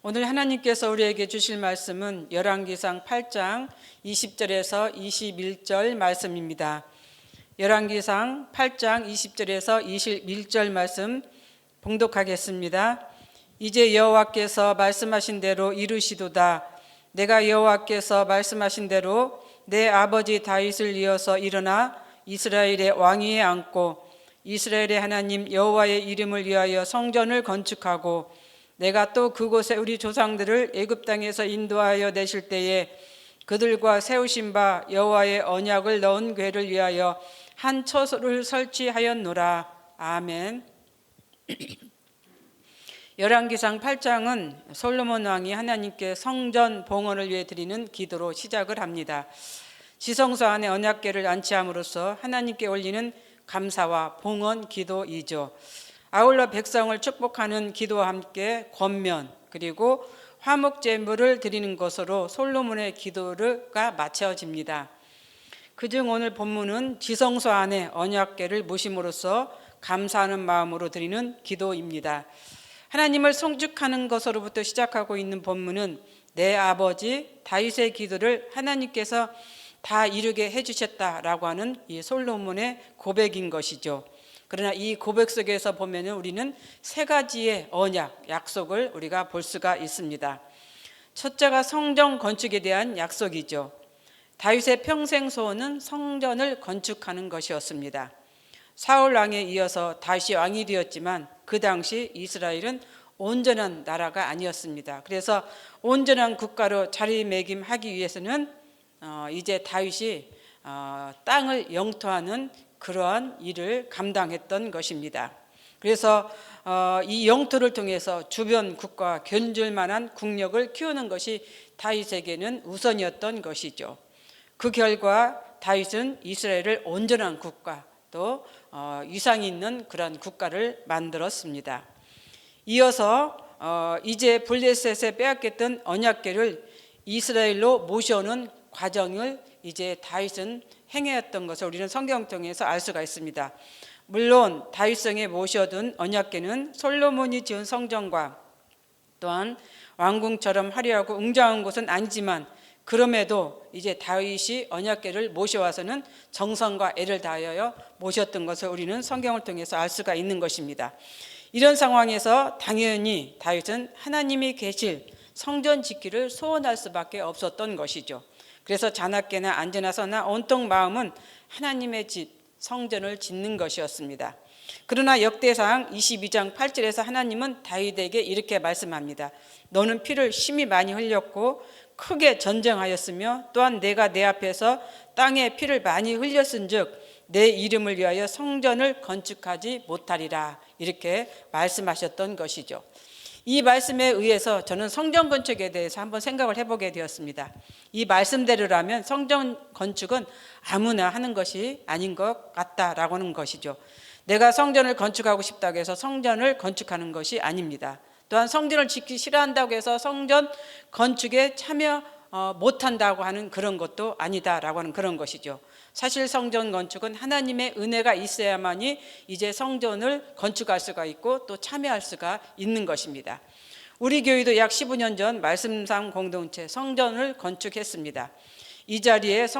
오늘 하나님께서 우리에게 주실 말씀은 열왕기상 8장 20절에서 21절 말씀입니다. 열왕기상 8장 20절에서 21절 말씀 봉독하겠습니다. 이제 여호와께서 말씀하신 대로 이루시도다. 내가 여호와께서 말씀하신 대로 내 아버지 다윗을 이어서 일어나 이스라엘의 왕위에 앉고 이스라엘의 하나님 여호와의 이름을 위하여 성전을 건축하고 내가 또 그곳에 우리 조상들을 애굽 땅에서 인도하여 내실 때에 그들과 세우신 바 여호와의 언약을 넣은 궤를 위하여 한 처소를 설치하였노라. 아멘. 열왕기상 8장은 솔로몬 왕이 하나님께 성전 봉헌을 위해 드리는 기도로 시작을 합니다. 지성소 안에 언약궤를 안치함으로써 하나님께 올리는 감사와 봉헌 기도이죠. 아울러 백성을 축복하는 기도와 함께 권면 그리고 화목 제물을 드리는 것으로 솔로몬의 기도가 마쳐집니다. 그중 오늘 본문은 지성소 안에 언약궤를 모심으로써 감사하는 마음으로 드리는 기도입니다. 하나님을 송축하는 것으로부터 시작하고 있는 본문은 내 아버지 다윗의 기도를 하나님께서 다 이루게 해주셨다라고 하는 이 솔로몬의 고백인 것이죠. 그러나 이 고백 속에서 보면 우리는 세 가지의 언약, 약속을 우리가 볼 수가 있습니다. 첫째가 성전 건축에 대한 약속이죠. 다윗의 평생 소원은 성전을 건축하는 것이었습니다. 사울 왕에 이어서 다윗이 왕이 되었지만 그 당시 이스라엘은 온전한 나라가 아니었습니다. 그래서 온전한 국가로 자리매김하기 위해서는 이제 다윗이 땅을 영토하는 그러한 일을 감당했던 것입니다. 그래서 이 영토를 통해서 주변 국가와 견줄 만한 국력을 키우는 것이 다윗에게는 우선이었던 것이죠. 그 결과 다윗은 이스라엘을 온전한 국가 또 위상이 있는 그런 국가를 만들었습니다. 이어서 이제 블레셋에 빼앗겼던 언약궤를 이스라엘로 모셔오는 과정을 이제 다윗은 행해왔던 것을 우리는 성경 통해서 알 수가 있습니다. 물론 다윗성에 모셔둔 언약궤는 솔로몬이 지은 성전과 또한 왕궁처럼 화려하고 웅장한 곳은 아니지만 그럼에도 이제 다윗이 언약궤를 모셔와서는 정성과 애를 다하여 모셨던 것을 우리는 성경을 통해서 알 수가 있는 것입니다. 이런 상황에서 당연히 다윗은 하나님이 계실 성전 짓기를 소원할 수밖에 없었던 것이죠. 그래서 자나깨나 앉으나 서나 온통 마음은 하나님의 집 성전을 짓는 것이었습니다. 그러나 역대상 22장 8절에서 하나님은 다윗에게 이렇게 말씀합니다. 너는 피를 심히 많이 흘렸고 크게 전쟁하였으며 또한 내가 내 앞에서 땅에 피를 많이 흘렸은즉 내 이름을 위하여 성전을 건축하지 못하리라. 이렇게 말씀하셨던 것이죠. 이 말씀에 의해서 저는 성전 건축에 대해서 한번 생각을 해보게 되었습니다. 이 말씀대로라면 성전 건축은 아무나 하는 것이 아닌 것 같다라고 하는 것이죠. 내가 성전을 건축하고 싶다고 해서 성전을 건축하는 것이 아닙니다. 또한 성전을 짓기 싫어한다고 해서 성전 건축에 참여 못한다고 하는 그런 것도 아니다라고 하는 그런 것이죠. 사실 성전 건축은 하나님의 은혜가 있어야만이 이제 성전을 건축할 수가 있고 또 참여할 수가 있는 것입니다. 우리 교회도 약 15년 전 말씀상 공동체 성전을 건축했습니다. 이 자리에서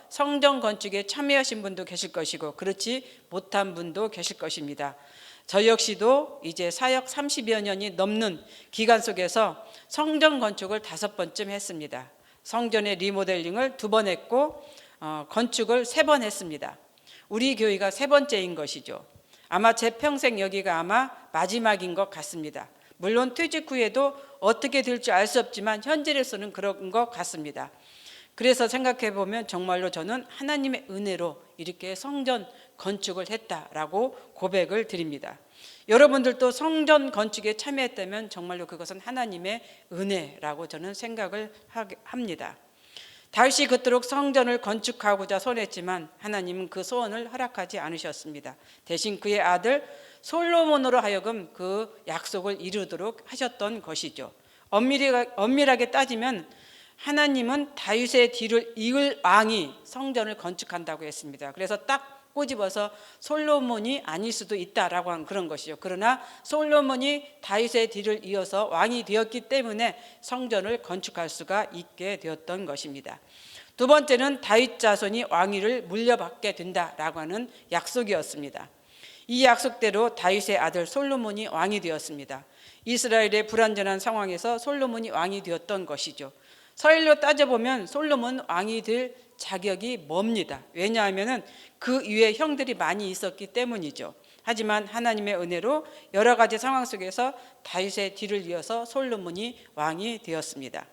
성전 건축에 참여하신 분도 계실 것이고 그렇지 못한 분도 계실 것입니다. 저 역시도 이제 사역 30여 년이 넘는 기간 속에서 성전 건축을 5번쯤 했습니다. 성전의 리모델링을 2번 했고 건축을 3번 했습니다. 우리 교회가 3번째인 것이죠. 아마 제 평생 여기가 아마 마지막인 것 같습니다. 물론 퇴직 후에도 어떻게 될지 알 수 없지만 현재로서는 그런 것 같습니다. 그래서 생각해 보면 정말로 저는 하나님의 은혜로 이렇게 성전 건축을 했다라고 고백을 드립니다. 여러분들도 성전 건축에 참여했다면 정말로 그것은 하나님의 은혜라고 저는 생각을 합니다. 다윗이 그토록 성전을 건축하고자 소원했지만 하나님은 그 소원을 허락하지 않으셨습니다. 대신 그의 아들 솔로몬으로 하여금 그 약속을 이루도록 하셨던 것이죠. 엄밀하게 따지면 하나님은 다윗의 뒤를 이을 왕이 성전을 건축한다고 했습니다. 그래서 딱 꼬집어서 솔로몬이 아닐 수도 있다라고 하는 그런 것이죠. 그러나 솔로몬이 다윗의 뒤를 이어서 왕이 되었기 때문에 성전을 건축할 수가 있게 되었던 것입니다. 두 번째는 다윗 자손이 왕위를 물려받게 된다라고 하는 약속이었습니다. 이 약속대로 다윗의 아들 솔로몬이 왕이 되었습니다. 이스라엘의 불완전한 상황에서 솔로몬이 왕이 되었던 것이죠. 서일로 따져보면 솔로몬 왕이 될 자격이 뭡니다. 왜냐하면 그 위에 형들이 많이 있었기 때문이죠. 하지만 하나님의 은혜로 여러 가지 상황 속에서 다윗의 뒤를 이어서 솔로몬이 왕이 되었습니다.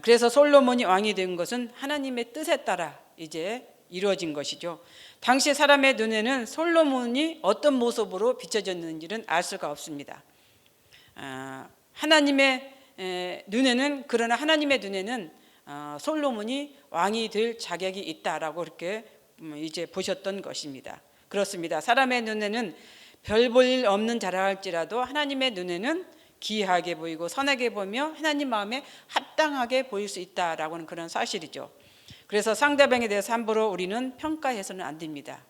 그래서 솔로몬이 왕이 된 것은 하나님의 뜻에 따라 이제 이루어진 것이죠. 당시 사람의 눈에는 솔로몬이 어떤 모습으로 비춰졌는지는 알 수가 없습니다. 하나님의 눈에는, 그러나 하나님의 눈에는 솔로몬이 왕이 될 자격이 있다라고 이렇게 이제 보셨던 것입니다. 그렇습니다. 사람의 눈에는 별 볼 일 없는 자라 할지라도 하나님의 눈에는 기이하게 보이고 선하게 보며 하나님 마음에 합당하게 보일 수 있다라고 하는 그런 사실이죠. 그래서 상대방에 대해서 함부로 우리는 평가해서는 안 됩니다.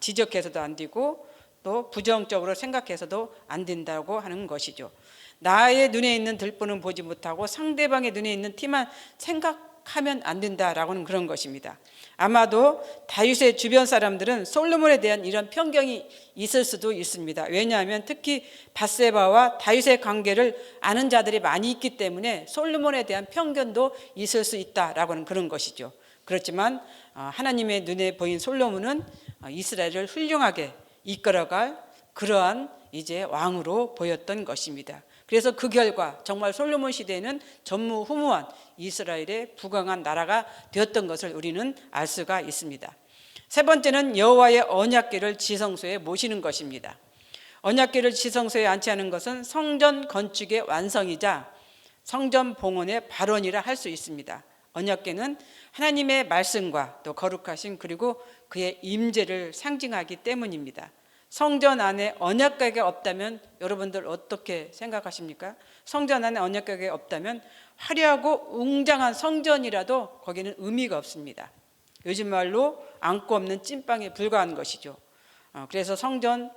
지적해서도 안 되고 또 부정적으로 생각해서도 안 된다고 하는 것이죠. 나의 눈에 있는 들보는 보지 못하고 상대방의 눈에 있는 티만 생각하면 안 된다라고 하는 그런 것입니다. 아마도 다윗의 주변 사람들은 솔로몬에 대한 이런 편견이 있을 수도 있습니다. 왜냐하면 특히 밧세바와 다윗의 관계를 아는 자들이 많이 있기 때문에 솔로몬에 대한 편견도 있을 수 있다라고 하는 그런 것이죠. 그렇지만 하나님의 눈에 보인 솔로몬은 이스라엘을 훌륭하게 이끌어갈 그러한 이제 왕으로 보였던 것입니다. 그래서 그 결과 정말 솔로몬 시대에는 전무후무한 이스라엘의 부강한 나라가 되었던 것을 우리는 알 수가 있습니다. 세 번째는 여호와의 언약궤를 지성소에 모시는 것입니다. 언약궤를 지성소에 안치하는 것은 성전 건축의 완성이자 성전 봉헌의 발원이라 할 수 있습니다. 언약궤는 하나님의 말씀과 또 거룩하심 그리고 그의 임재를 상징하기 때문입니다. 성전 안에 언약궤가 없다면 여러분들 어떻게 생각하십니까? 성전 안에 언약궤가 없다면 화려하고 웅장한 성전이라도 거기는 의미가 없습니다. 요즘 말로 안고 없는 찐빵에 불과한 것이죠. 그래서 성전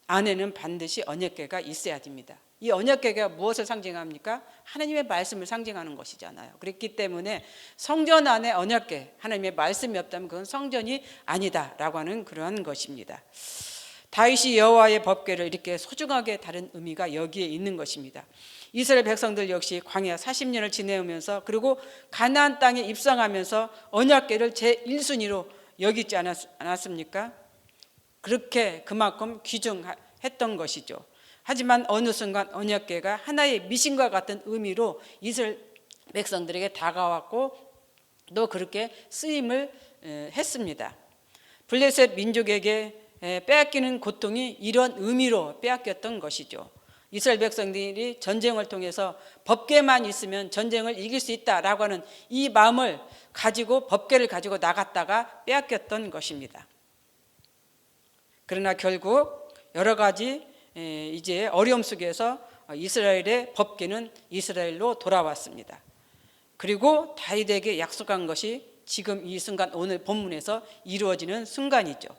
안에는 반드시 언약궤가 있어야 됩니다. 이 언약궤가 무엇을 상징합니까? 하나님의 말씀을 상징하는 것이잖아요. 그렇기 때문에 성전 안에 언약궤, 하나님의 말씀이 없다면 그건 성전이 아니다라고 하는 그러한 것입니다. 다윗이 여호와의 법궤를 이렇게 소중하게 다룬 의미가 여기에 있는 것입니다. 이스라엘 백성들 역시 광야 40년을 지내오면서 그리고 가나안 땅에 입성하면서 언약궤를 제1순위로 여기지 않았습니까? 그렇게 그만큼 귀중했던 것이죠. 하지만 어느 순간 언약궤가 하나의 미신과 같은 의미로 이스라엘 백성들에게 다가왔고 또 그렇게 쓰임을 했습니다. 블레셋 민족에게 빼앗기는 고통이 이런 의미로 빼앗겼던 것이죠. 이스라엘 백성들이 전쟁을 통해서 법궤만 있으면 전쟁을 이길 수 있다라고 하는 이 마음을 가지고 법궤를 가지고 나갔다가 빼앗겼던 것입니다. 그러나 결국 여러 가지 이제 어려움 속에서 이스라엘의 법궤는 이스라엘로 돌아왔습니다. 그리고 다윗에게 약속한 것이 지금 이 순간 오늘 본문에서 이루어지는 순간이죠.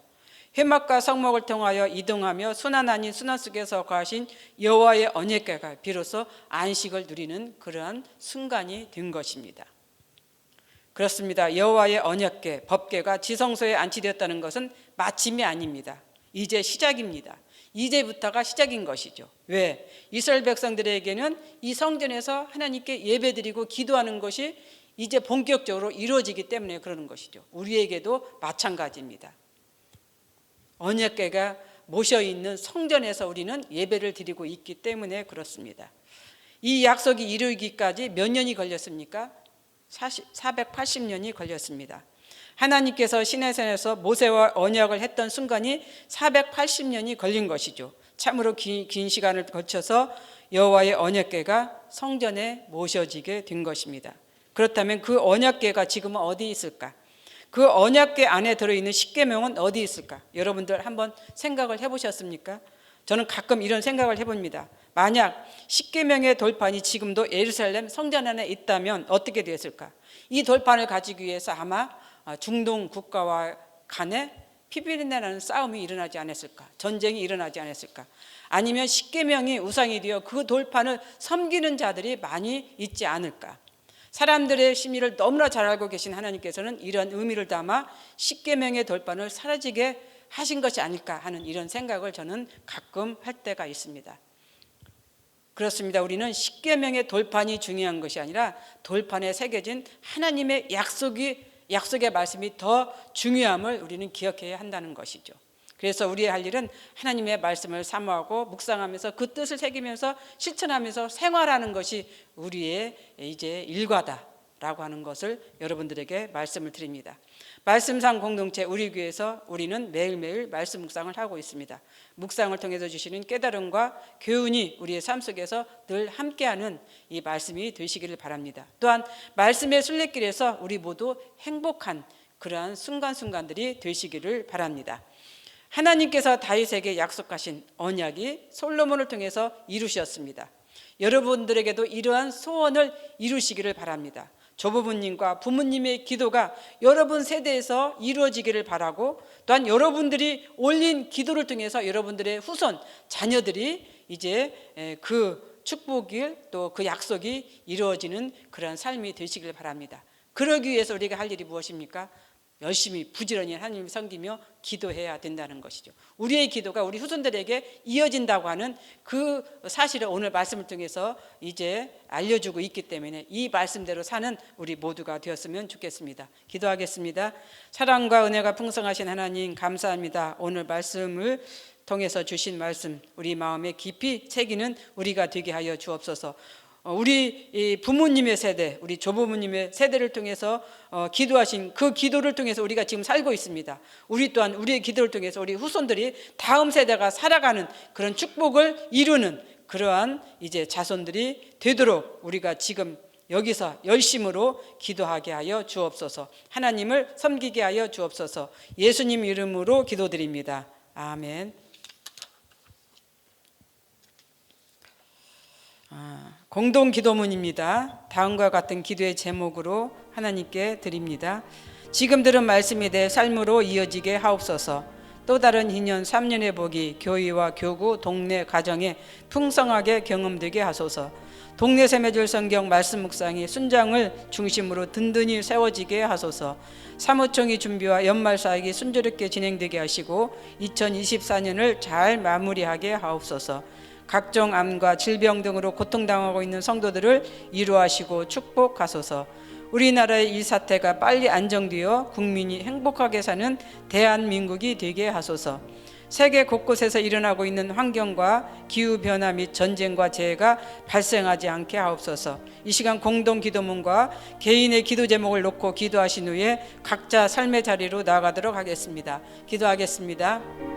회막과 성막을 통하여 이동하며 순환 아닌 순환 속에서 거하신 여호와의 언약궤가 비로소 안식을 누리는 그러한 순간이 된 것입니다. 그렇습니다. 여호와의 언약궤, 법궤가 지성소에 안치되었다는 것은 마침이 아닙니다. 이제 시작입니다. 이제부터가 시작인 것이죠. 왜? 이스라엘 백성들에게는 이 성전에서 하나님께 예배드리고 기도하는 것이 이제 본격적으로 이루어지기 때문에 그러는 것이죠. 우리에게도 마찬가지입니다. 언약궤가 모셔있는 성전에서 우리는 예배를 드리고 있기 때문에 그렇습니다. 이 약속이 이루기까지 몇 년이 걸렸습니까? 480년이 걸렸습니다. 하나님께서 시내산에서 모세와 언약을 했던 순간이 480년이 걸린 것이죠. 참으로 긴 시간을 거쳐서 여호와의 언약궤가 성전에 모셔지게 된 것입니다. 그렇다면 그 언약궤가 지금은 어디 있을까? 그 언약궤 안에 들어있는 십계명은 어디 있을까? 여러분들 한번 생각을 해보셨습니까? 저는 가끔 이런 생각을 해봅니다. 만약 십계명의 돌판이 지금도 예루살렘 성전 안에 있다면 어떻게 됐을까? 이 돌판을 가지기 위해서 아마 중동 국가와 간에 피비린내 나는 싸움이 일어나지 않았을까? 전쟁이 일어나지 않았을까? 아니면 십계명이 우상이 되어 그 돌판을 섬기는 자들이 많이 있지 않을까? 사람들의 심리를 너무나 잘 알고 계신 하나님께서는 이런 의미를 담아 십계명의 돌판을 사라지게 하신 것이 아닐까 하는 이런 생각을 저는 가끔 할 때가 있습니다. 그렇습니다. 우리는 십계명의 돌판이 중요한 것이 아니라 돌판에 새겨진 하나님의 약속의 말씀이 더 중요함을 우리는 기억해야 한다는 것이죠. 그래서 우리의 할 일은 하나님의 말씀을 사모하고 묵상하면서 그 뜻을 새기면서 실천하면서 생활하는 것이 우리의 이제 일과다라고 하는 것을 여러분들에게 말씀을 드립니다. 말씀상 공동체 우리 교회에서 우리는 매일매일 말씀 묵상을 하고 있습니다. 묵상을 통해서 주시는 깨달음과 교훈이 우리의 삶 속에서 늘 함께하는 이 말씀이 되시기를 바랍니다. 또한 말씀의 순례길에서 우리 모두 행복한 그러한 순간순간들이 되시기를 바랍니다. 하나님께서 다윗에게 약속하신 언약이 솔로몬을 통해서 이루셨습니다. 여러분들에게도 이러한 소원을 이루시기를 바랍니다. 조부모님과 부모님의 기도가 여러분 세대에서 이루어지기를 바라고, 또한 여러분들이 올린 기도를 통해서 여러분들의 후손 자녀들이 이제 그 축복이 또 그 약속이 이루어지는 그런 삶이 되시길 바랍니다. 그러기 위해서 우리가 할 일이 무엇입니까? 열심히 부지런히 하나님을 섬기며 기도해야 된다는 것이죠. 우리의 기도가 우리 후손들에게 이어진다고 하는 그 사실을 오늘 말씀을 통해서 이제 알려주고 있기 때문에 이 말씀대로 사는 우리 모두가 되었으면 좋겠습니다. 기도하겠습니다. 사랑과 은혜가 풍성하신 하나님 감사합니다. 오늘 말씀을 통해서 주신 말씀 우리 마음에 깊이 새기는 우리가 되게 하여 주옵소서. 우리 부모님의 세대, 우리 조부모님의 세대를 통해서 기도하신 그 기도를 통해서 우리가 지금 살고 있습니다. 우리 또한 우리의 기도를 통해서 우리 후손들이 다음 세대가 살아가는 그런 축복을 이루는 그러한 이제 자손들이 되도록 우리가 지금 여기서 열심으로 기도하게 하여 주옵소서. 하나님을 섬기게 하여 주옵소서. 예수님 이름으로 기도드립니다. 아멘. 공동 기도문입니다. 다음과 같은 기도의 제목으로 하나님께 드립니다. 지금 들은 말씀이 내 삶으로 이어지게 하옵소서. 또 다른 2년 3년의 복이 교회와 교구 동네 가정에 풍성하게 경험되게 하소서. 동네 샘매줄 성경 말씀 묵상이 순장을 중심으로 든든히 세워지게 하소서. 사무총회 준비와 연말 사역이 순조롭게 진행되게 하시고 2024년을 잘 마무리하게 하옵소서. 각종 암과 질병 등으로 고통당하고 있는 성도들을 위로하시고 축복하소서. 우리나라의 이 사태가 빨리 안정되어 국민이 행복하게 사는 대한민국이 되게 하소서. 세계 곳곳에서 일어나고 있는 환경과 기후변화 및 전쟁과 재해가 발생하지 않게 하옵소서. 이 시간 공동 기도문과 개인의 기도 제목을 놓고 기도하신 후에 각자 삶의 자리로 나아가도록 하겠습니다. 기도하겠습니다.